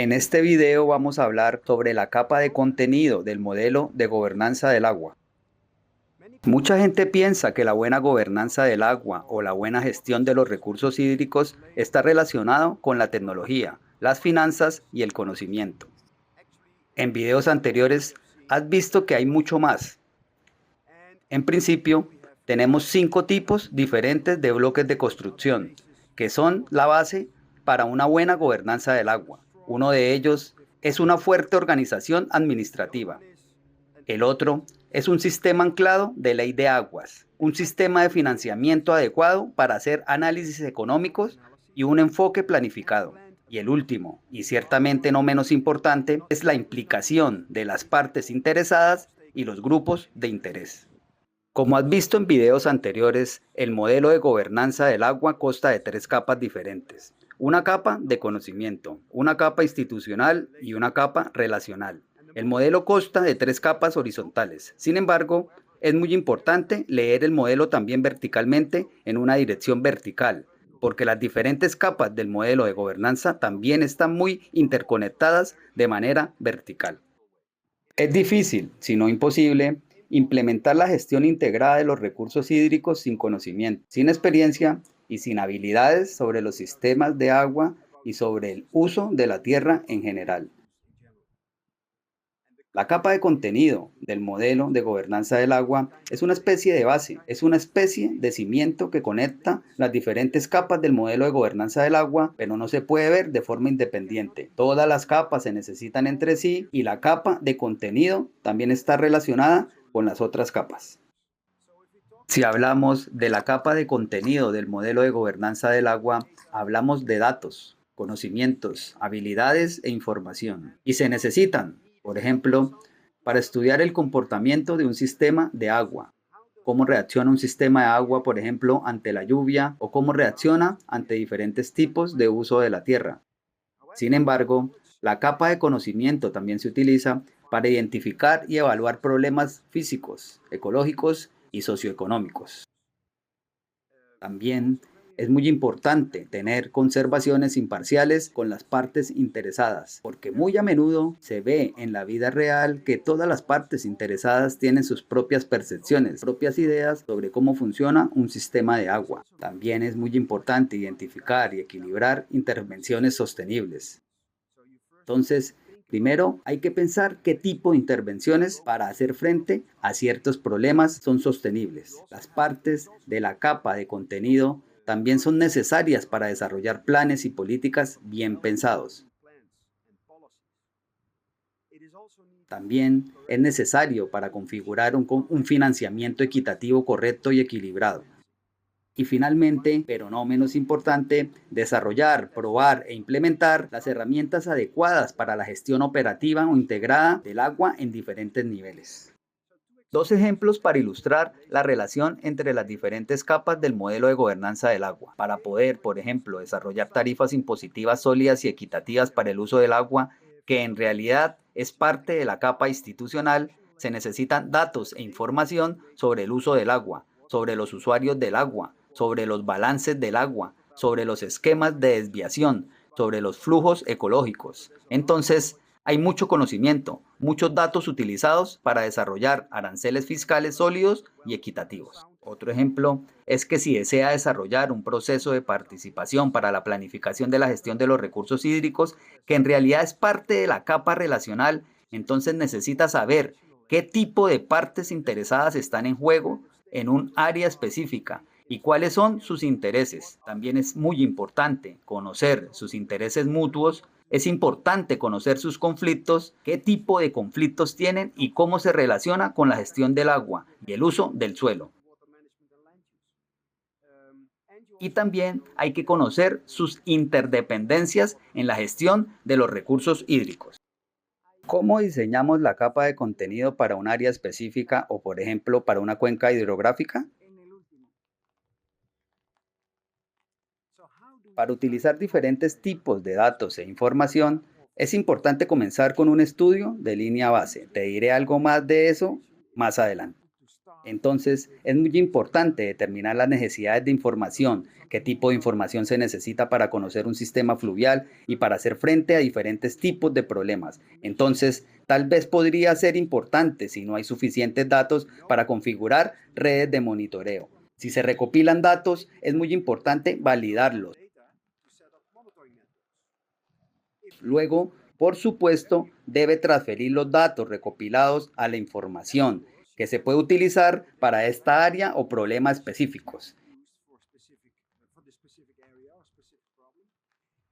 En este video vamos a hablar sobre la capa de contenido del modelo de gobernanza del agua. Mucha gente piensa que la buena gobernanza del agua o la buena gestión de los recursos hídricos está relacionado con la tecnología, las finanzas y el conocimiento. En videos anteriores has visto que hay mucho más. En principio, tenemos 5 tipos diferentes de bloques de construcción, que son la base para una buena gobernanza del agua. Uno de ellos es una fuerte organización administrativa. El otro es un sistema anclado de ley de aguas, un sistema de financiamiento adecuado para hacer análisis económicos y un enfoque planificado. Y el último, y ciertamente no menos importante, es la implicación de las partes interesadas y los grupos de interés. Como has visto en videos anteriores, el modelo de gobernanza del agua consta de 3 capas diferentes. Una capa de conocimiento, una capa institucional y una capa relacional. El modelo consta de 3 capas horizontales. Sin embargo, es muy importante leer el modelo también verticalmente en una dirección vertical, porque las diferentes capas del modelo de gobernanza también están muy interconectadas de manera vertical. Es difícil, si no imposible, implementar la gestión integrada de los recursos hídricos sin conocimiento, sin experiencia y sin habilidades sobre los sistemas de agua y sobre el uso de la tierra en general. La capa de contenido del modelo de gobernanza del agua es una especie de base, es una especie de cimiento que conecta las diferentes capas del modelo de gobernanza del agua, pero no se puede ver de forma independiente. Todas las capas se necesitan entre sí y la capa de contenido también está relacionada con las otras capas. Si hablamos de la capa de contenido del modelo de gobernanza del agua, hablamos de datos, conocimientos, habilidades e información. Y se necesitan, por ejemplo, para estudiar el comportamiento de un sistema de agua. Cómo reacciona un sistema de agua, por ejemplo, ante la lluvia o cómo reacciona ante diferentes tipos de uso de la tierra. Sin embargo, la capa de conocimiento también se utiliza para identificar y evaluar problemas físicos, ecológicos y socioeconómicos. También es muy importante tener conversaciones imparciales con las partes interesadas, porque muy a menudo se ve en la vida real que todas las partes interesadas tienen sus propias percepciones, propias ideas sobre cómo funciona un sistema de agua. También es muy importante identificar y equilibrar intervenciones sostenibles. Entonces, primero hay que pensar qué tipo de intervenciones para hacer frente a ciertos problemas son sostenibles. Las partes de la capa de contenido también son necesarias para desarrollar planes y políticas bien pensados. También es necesario para configurar un financiamiento equitativo, correcto y equilibrado. Y finalmente, pero no menos importante, desarrollar, probar e implementar las herramientas adecuadas para la gestión operativa o integrada del agua en diferentes niveles. 2 ejemplos para ilustrar la relación entre las diferentes capas del modelo de gobernanza del agua. Para poder, por ejemplo, desarrollar tarifas impositivas sólidas y equitativas para el uso del agua, que en realidad es parte de la capa institucional, se necesitan datos e información sobre el uso del agua, sobre los usuarios del agua, sobre los balances del agua, sobre los esquemas de desviación, sobre los flujos ecológicos. Entonces, hay mucho conocimiento, muchos datos utilizados para desarrollar aranceles fiscales sólidos y equitativos. Otro ejemplo es que si desea desarrollar un proceso de participación para la planificación de la gestión de los recursos hídricos, que en realidad es parte de la capa relacional, entonces necesita saber qué tipo de partes interesadas están en juego en un área específica y cuáles son sus intereses. También es muy importante conocer sus intereses mutuos. Es importante conocer sus conflictos, qué tipo de conflictos tienen y cómo se relaciona con la gestión del agua y el uso del suelo. Y también hay que conocer sus interdependencias en la gestión de los recursos hídricos. ¿Cómo diseñamos la capa de contenido para un área específica o, por ejemplo, para una cuenca hidrográfica? Para utilizar diferentes tipos de datos e información, es importante comenzar con un estudio de línea base. Te diré algo más de eso más adelante. Entonces, es muy importante determinar las necesidades de información, qué tipo de información se necesita para conocer un sistema fluvial y para hacer frente a diferentes tipos de problemas. Entonces, tal vez podría ser importante si no hay suficientes datos para configurar redes de monitoreo. Si se recopilan datos, es muy importante validarlos. Luego, por supuesto, debe transferir los datos recopilados a la información que se puede utilizar para esta área o problemas específicos.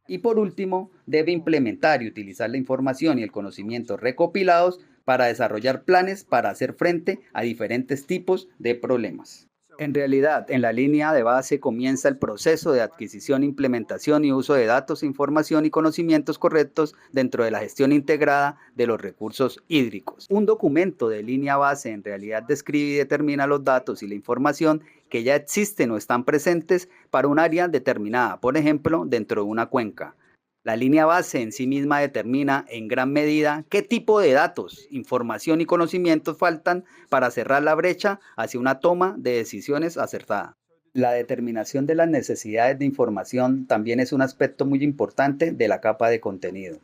Y por último, debe implementar y utilizar la información y el conocimiento recopilados para desarrollar planes para hacer frente a diferentes tipos de problemas. En realidad, en la línea de base comienza el proceso de adquisición, implementación y uso de datos, información y conocimientos correctos dentro de la gestión integrada de los recursos hídricos. Un documento de línea base en realidad describe y determina los datos y la información que ya existen o están presentes para un área determinada, por ejemplo, dentro de una cuenca. La línea base en sí misma determina en gran medida qué tipo de datos, información y conocimientos faltan para cerrar la brecha hacia una toma de decisiones acertada. La determinación de las necesidades de información también es un aspecto muy importante de la capa de contenido.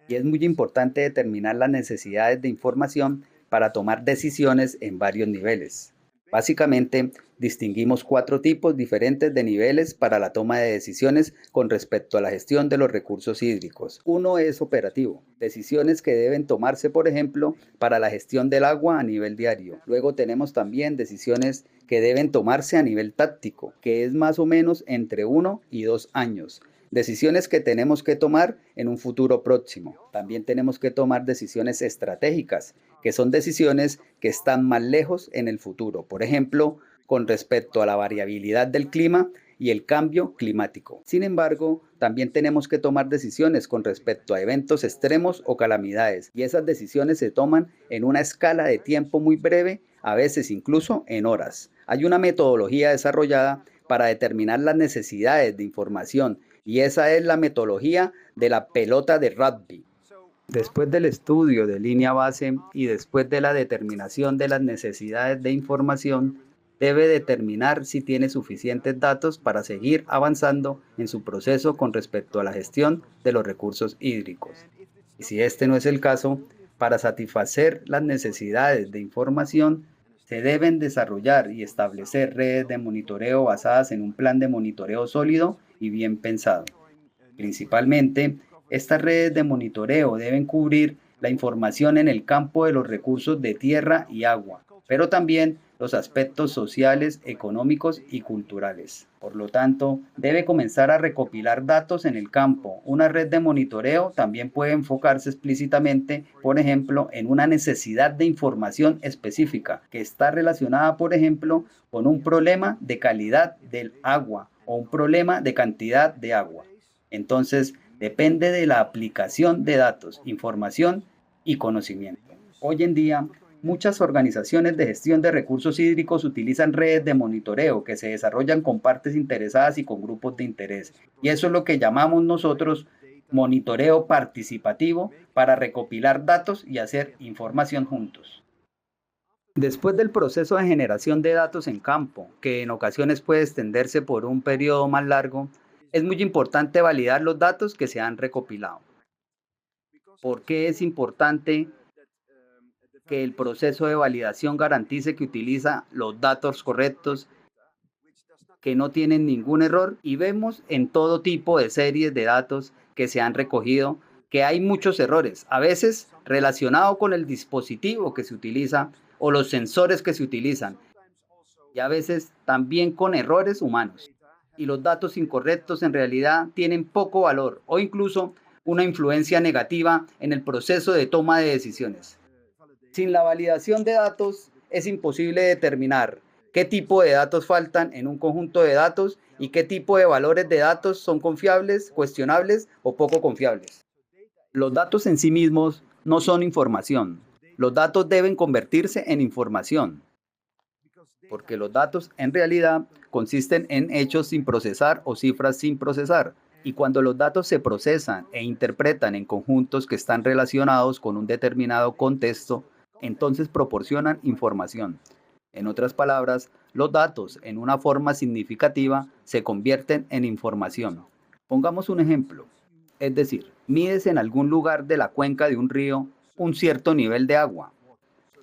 Y es muy importante determinar las necesidades de información para tomar decisiones en varios niveles. Básicamente, distinguimos cuatro tipos diferentes de niveles para la toma de decisiones con respecto a la gestión de los recursos hídricos. Uno es operativo, decisiones que deben tomarse, por ejemplo, para la gestión del agua a nivel diario. Luego tenemos también decisiones que deben tomarse a nivel táctico, que es más o menos entre 1 y 2 años. Decisiones que tenemos que tomar en un futuro próximo. También tenemos que tomar decisiones estratégicas, que son decisiones que están más lejos en el futuro. Por ejemplo, con respecto a la variabilidad del clima y el cambio climático. Sin embargo, también tenemos que tomar decisiones con respecto a eventos extremos o calamidades, y esas decisiones se toman en una escala de tiempo muy breve, a veces incluso en horas. Hay una metodología desarrollada para determinar las necesidades de información y esa es la metodología de la pelota de rugby. Después del estudio de línea base y después de la determinación de las necesidades de información, debe determinar si tiene suficientes datos para seguir avanzando en su proceso con respecto a la gestión de los recursos hídricos. Y si este no es el caso, para satisfacer las necesidades de información, se deben desarrollar y establecer redes de monitoreo basadas en un plan de monitoreo sólido y bien pensado. Principalmente, estas redes de monitoreo deben cubrir la información en el campo de los recursos de tierra y agua, pero también los aspectos sociales, económicos y culturales. Por lo tanto, debe comenzar a recopilar datos en el campo. Una red de monitoreo también puede enfocarse explícitamente, por ejemplo, en una necesidad de información específica que está relacionada, por ejemplo, con un problema de calidad del agua o un problema de cantidad de agua. Entonces, depende de la aplicación de datos, información y conocimiento. Hoy en día, muchas organizaciones de gestión de recursos hídricos utilizan redes de monitoreo que se desarrollan con partes interesadas y con grupos de interés. Y eso es lo que llamamos nosotros monitoreo participativo para recopilar datos y hacer información juntos. Después del proceso de generación de datos en campo, que en ocasiones puede extenderse por un periodo más largo, es muy importante validar los datos que se han recopilado. ¿Por qué es importante que el proceso de validación garantice que utiliza los datos correctos, que no tienen ningún error? Y vemos en todo tipo de series de datos que se han recogido que hay muchos errores, a veces relacionados con el dispositivo que se utiliza o los sensores que se utilizan, y a veces también con errores humanos. Y los datos incorrectos en realidad tienen poco valor o incluso una influencia negativa en el proceso de toma de decisiones. Sin la validación de datos es imposible determinar qué tipo de datos faltan en un conjunto de datos y qué tipo de valores de datos son confiables, cuestionables o poco confiables. Los datos en sí mismos no son información. Los datos deben convertirse en información, porque los datos en realidad consisten en hechos sin procesar o cifras sin procesar. Y cuando los datos se procesan e interpretan en conjuntos que están relacionados con un determinado contexto, entonces proporcionan información. En otras palabras, los datos en una forma significativa se convierten en información. Pongamos un ejemplo, es decir, mides en algún lugar de la cuenca de un río un cierto nivel de agua.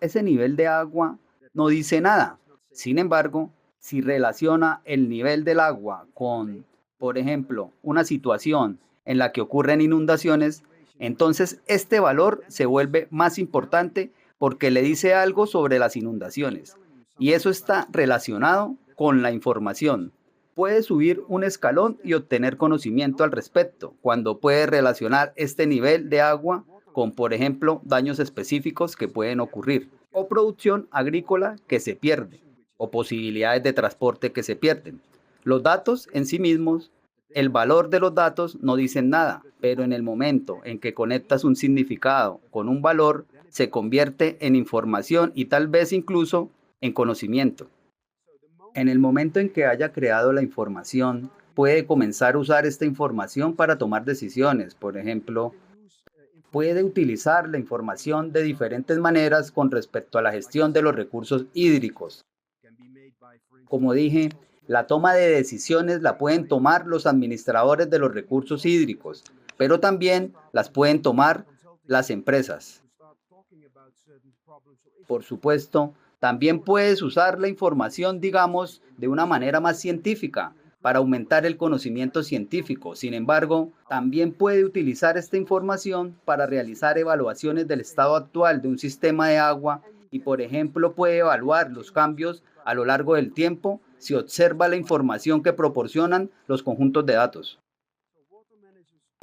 Ese nivel de agua no dice nada. Sin embargo, si relaciona el nivel del agua con, por ejemplo, una situación en la que ocurren inundaciones, entonces este valor se vuelve más importante porque le dice algo sobre las inundaciones. Y eso está relacionado con la información. Puedes subir un escalón y obtener conocimiento al respecto, cuando puedes relacionar este nivel de agua con, por ejemplo, daños específicos que pueden ocurrir, o producción agrícola que se pierde, o posibilidades de transporte que se pierden. Los datos en sí mismos, el valor de los datos no dicen nada, pero en el momento en que conectas un significado con un valor, se convierte en información y tal vez incluso en conocimiento. En el momento en que haya creado la información, puede comenzar a usar esta información para tomar decisiones. Por ejemplo, puede utilizar la información de diferentes maneras con respecto a la gestión de los recursos hídricos. Como dije, la toma de decisiones la pueden tomar los administradores de los recursos hídricos, pero también las pueden tomar las empresas. Por supuesto, también puedes usar la información, digamos, de una manera más científica para aumentar el conocimiento científico. Sin embargo, también puede utilizar esta información para realizar evaluaciones del estado actual de un sistema de agua y, por ejemplo, puede evaluar los cambios a lo largo del tiempo si observa la información que proporcionan los conjuntos de datos.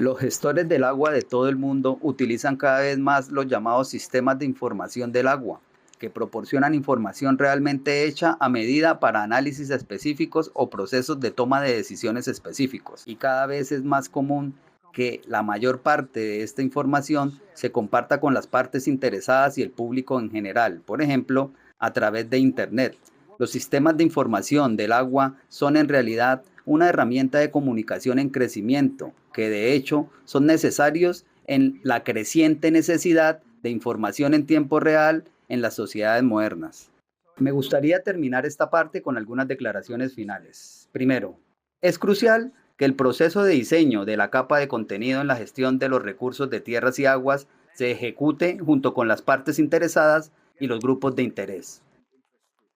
Los gestores del agua de todo el mundo utilizan cada vez más los llamados sistemas de información del agua, que proporcionan información realmente hecha a medida para análisis específicos o procesos de toma de decisiones específicos. Y cada vez es más común que la mayor parte de esta información se comparta con las partes interesadas y el público en general, por ejemplo, a través de Internet. Los sistemas de información del agua son en realidad una herramienta de comunicación en crecimiento, que de hecho son necesarios en la creciente necesidad de información en tiempo real en las sociedades modernas. Me gustaría terminar esta parte con algunas declaraciones finales. Primero, es crucial que el proceso de diseño de la capa de contenido en la gestión de los recursos de tierras y aguas se ejecute junto con las partes interesadas y los grupos de interés.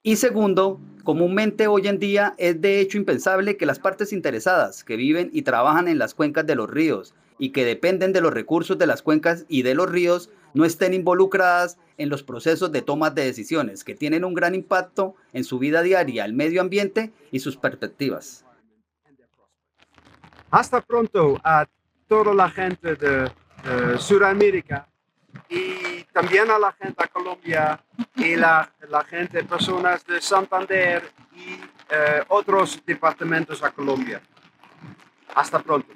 Y segundo, comúnmente hoy en día es de hecho impensable que las partes interesadas que viven y trabajan en las cuencas de los ríos y que dependen de los recursos de las cuencas y de los ríos no estén involucradas en los procesos de toma de decisiones que tienen un gran impacto en su vida diaria, el medio ambiente y sus perspectivas. Hasta pronto a toda la gente de Sudamérica y también a la gente de Colombia y la gente, personas de Santander y otros departamentos a Colombia. Hasta pronto.